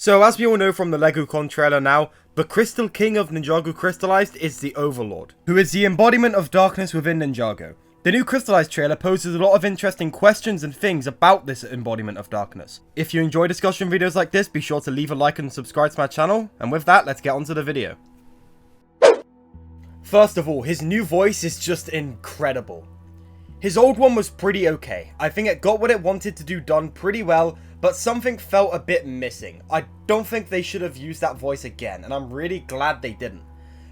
So as we all know from the legocon trailer now, the Crystal King of Ninjago Crystalized is the Overlord, who is the embodiment of darkness within Ninjago. The new Crystalized trailer poses a lot of interesting questions and things about this embodiment of darkness. If you enjoy discussion videos like this, be sure to leave a like and subscribe to my channel, and with that, let's get on to the video. First of all, his new voice is just incredible. His old one was pretty okay. I think it got what it wanted to do done pretty well, but something felt a bit missing. I don't think they should have used that voice again, and I'm really glad they didn't.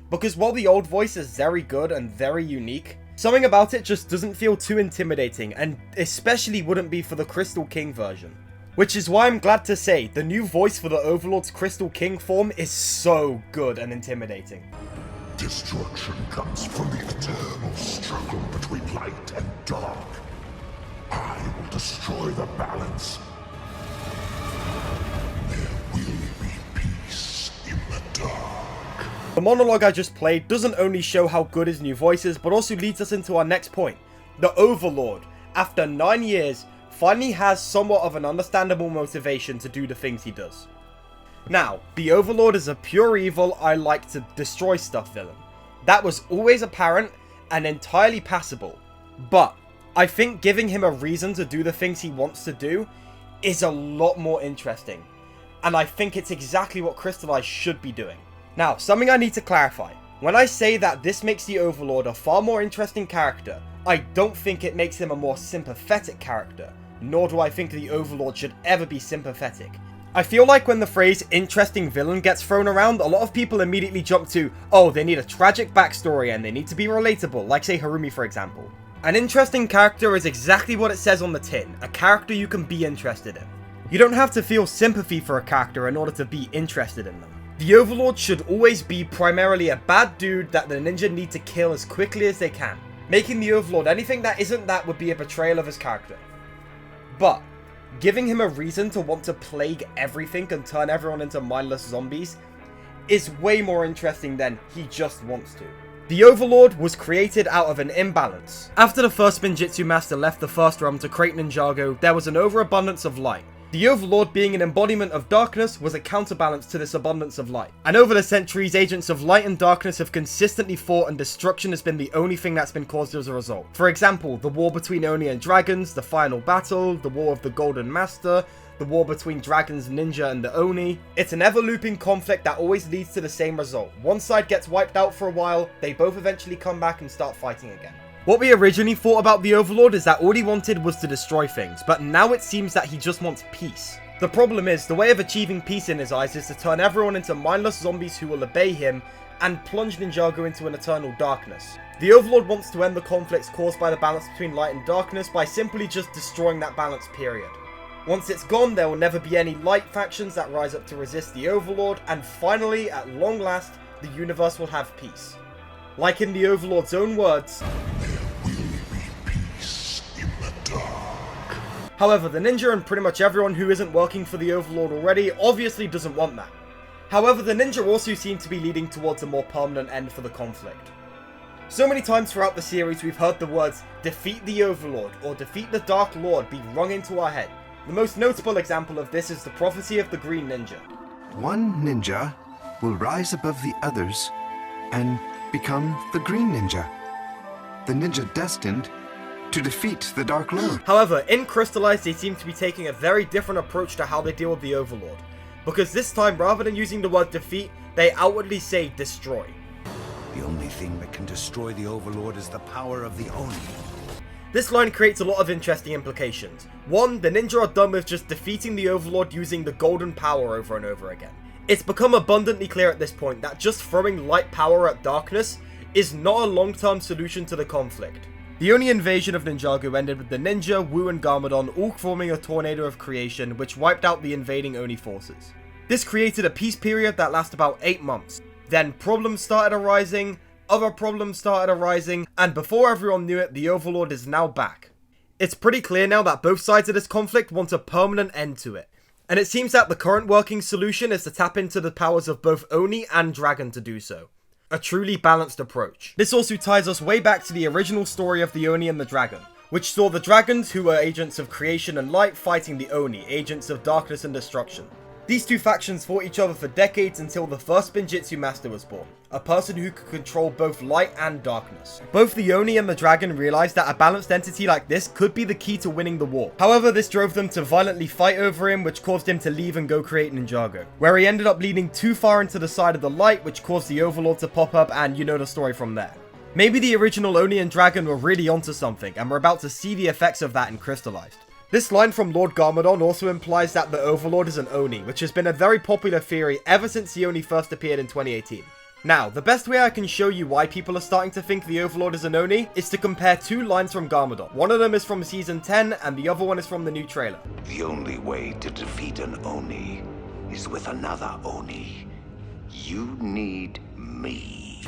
Because while the old voice is very good and very unique, something about it just doesn't feel too intimidating, and especially wouldn't be for the Crystal King version. Which is why I'm glad to say, the new voice for the Overlord's Crystal King form is so good and intimidating. Destruction comes from the eternal struggle between light and dark. I will destroy the balance. There will be peace in the dark. The monologue I just played doesn't only show how good his new voice is, but also leads us into our next point. The Overlord, after 9 years, finally has somewhat of an understandable motivation to do the things he does. Now, the Overlord is a pure evil I like to destroy stuff villain. That was always apparent and entirely passable. But I think giving him a reason to do the things he wants to do is a lot more interesting. And I think it's exactly what Crystalized should be doing. Now, something I need to clarify. When I say that this makes the Overlord a far more interesting character, I don't think it makes him a more sympathetic character. Nor do I think the Overlord should ever be sympathetic. I feel like when the phrase interesting villain gets thrown around, a lot of people immediately jump to, oh, they need a tragic backstory and they need to be relatable, like say Harumi for example. An interesting character is exactly what it says on the tin, a character you can be interested in. You don't have to feel sympathy for a character in order to be interested in them. The Overlord should always be primarily a bad dude that the ninja need to kill as quickly as they can. Making the Overlord anything that isn't that would be a betrayal of his character. But giving him a reason to want to plague everything and turn everyone into mindless zombies is way more interesting than he just wants to. The Overlord was created out of an imbalance. After the first Ninjitsu master left the first realm to create Ninjago, there was an overabundance of light. The Overlord, being an embodiment of darkness, was a counterbalance to this abundance of light. And over the centuries, agents of light and darkness have consistently fought, and destruction has been the only thing that's been caused as a result. For example, the war between Oni and dragons, the final battle, the war of the Golden Master, the war between dragons, ninja, and the Oni. It's an ever-looping conflict that always leads to the same result. One side gets wiped out for a while, they both eventually come back and start fighting again. What we originally thought about the Overlord is that all he wanted was to destroy things, but now it seems that he just wants peace. The problem is, the way of achieving peace in his eyes is to turn everyone into mindless zombies who will obey him, and plunge Ninjago into an eternal darkness. The Overlord wants to end the conflicts caused by the balance between light and darkness by simply just destroying that balance, period. Once it's gone, there will never be any light factions that rise up to resist the Overlord, and finally, at long last, the universe will have peace. Like in the Overlord's own words, however, the ninja and pretty much everyone who isn't working for the Overlord already obviously doesn't want that. However, the ninja also seem to be leading towards a more permanent end for the conflict. So many times throughout the series we've heard the words defeat the Overlord or defeat the Dark Lord be rung into our head. The most notable example of this is the prophecy of the Green Ninja. One ninja will rise above the others and become the Green Ninja. The ninja destined to defeat the Dark Lord. However, in Crystalized they seem to be taking a very different approach to how they deal with the Overlord. Because this time, rather than using the word defeat, they outwardly say destroy. The only thing that can destroy the Overlord is the power of the Oni. This line creates a lot of interesting implications. One, the ninja are done with just defeating the Overlord using the golden power over and over again. It's become abundantly clear at this point that just throwing light power at darkness is not a long-term solution to the conflict. The Oni invasion of Ninjago ended with the ninja, Wu, and Garmadon all forming a tornado of creation which wiped out the invading Oni forces. This created a peace period that lasted about 8 months. Then problems started arising, other problems started arising, and before everyone knew it, the Overlord is now back. It's pretty clear now that both sides of this conflict want a permanent end to it. And it seems that the current working solution is to tap into the powers of both Oni and Dragon to do so. A truly balanced approach. This also ties us way back to the original story of the Oni and the Dragon, which saw the dragons, who were agents of creation and light, fighting the Oni, agents of darkness and destruction. These two factions fought each other for decades until the first Benjitsu Master was born, a person who could control both light and darkness. Both the Oni and the Dragon realized that a balanced entity like this could be the key to winning the war. However, this drove them to violently fight over him, which caused him to leave and go create Ninjago, where he ended up leaning too far into the side of the light, which caused the Overlord to pop up, and you know the story from there. Maybe the original Oni and Dragon were really onto something, and we're about to see the effects of that in Crystalized. This line from Lord Garmadon also implies that the Overlord is an Oni, which has been a very popular theory ever since the Oni first appeared in 2018. Now, the best way I can show you why people are starting to think the Overlord is an Oni is to compare two lines from Garmadon. One of them is from Season 10, and the other one is from the new trailer. The only way to defeat an Oni is with another Oni. You need me.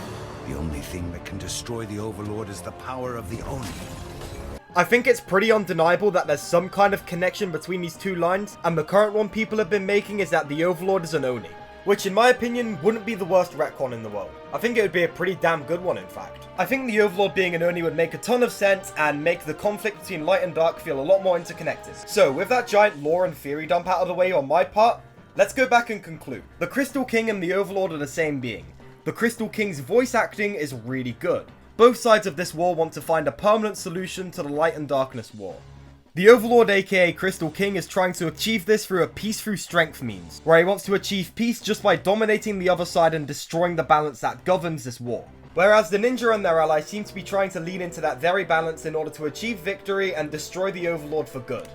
The only thing that can destroy the Overlord is the power of the Oni. I think it's pretty undeniable that there's some kind of connection between these two lines, and the current one people have been making is that the Overlord is an Oni, which in my opinion wouldn't be the worst retcon in the world. I think it would be a pretty damn good one, in fact. I think the Overlord being an Oni would make a ton of sense and make the conflict between light and dark feel a lot more interconnected. So with that giant lore and theory dump out of the way on my part, let's go back and conclude. The Crystal King and the Overlord are the same being. The Crystal King's voice acting is really good. Both sides of this war want to find a permanent solution to the light and darkness war. The Overlord aka Crystal King is trying to achieve this through a peace through strength means, where he wants to achieve peace just by dominating the other side and destroying the balance that governs this war. Whereas the Ninja and their allies seem to be trying to lean into that very balance in order to achieve victory and destroy the Overlord for good.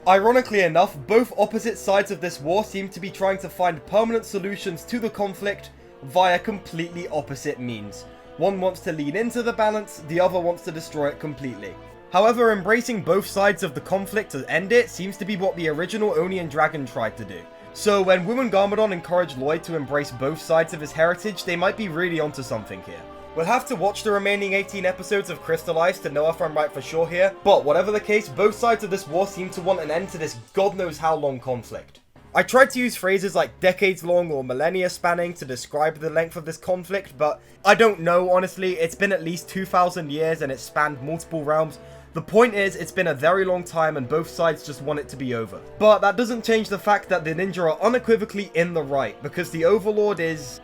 Ironically enough, both opposite sides of this war seem to be trying to find permanent solutions to the conflict via completely opposite means. One wants to lean into the balance, the other wants to destroy it completely. However, embracing both sides of the conflict to end it seems to be what the original Oni and Dragon tried to do. So when Wu and Garmadon encouraged Lloyd to embrace both sides of his heritage, they might be really onto something here. We'll have to watch the remaining 18 episodes of Crystalized to know if I'm right for sure here, but whatever the case, both sides of this war seem to want an end to this god knows how long conflict. I tried to use phrases like decades long or millennia spanning to describe the length of this conflict, but I don't know honestly. It's been at least 2,000 years and it's spanned multiple realms. The point is, it's been a very long time and both sides just want it to be over. But that doesn't change the fact that the Ninja are unequivocally in the right, because the Overlord is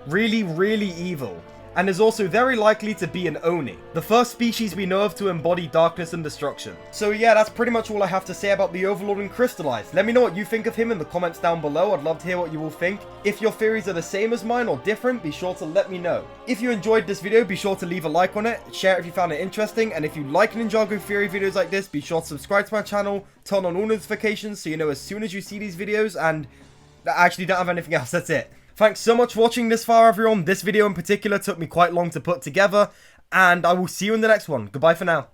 really, really evil, and is also very likely to be an Oni, the first species we know of to embody darkness and destruction. So yeah, that's pretty much all I have to say about the Overlord and Crystalized. Let me know what you think of him in the comments down below. I'd love to hear what you all think. If your theories are the same as mine or different, be sure to let me know. If you enjoyed this video, be sure to leave a like on it, share it if you found it interesting, and if you like Ninjago theory videos like this, be sure to subscribe to my channel, turn on all notifications so you know as soon as you see these videos, and I actually don't have anything else, that's it. Thanks so much for watching this far, everyone. This video in particular took me quite long to put together, and I will see you in the next one. Goodbye for now.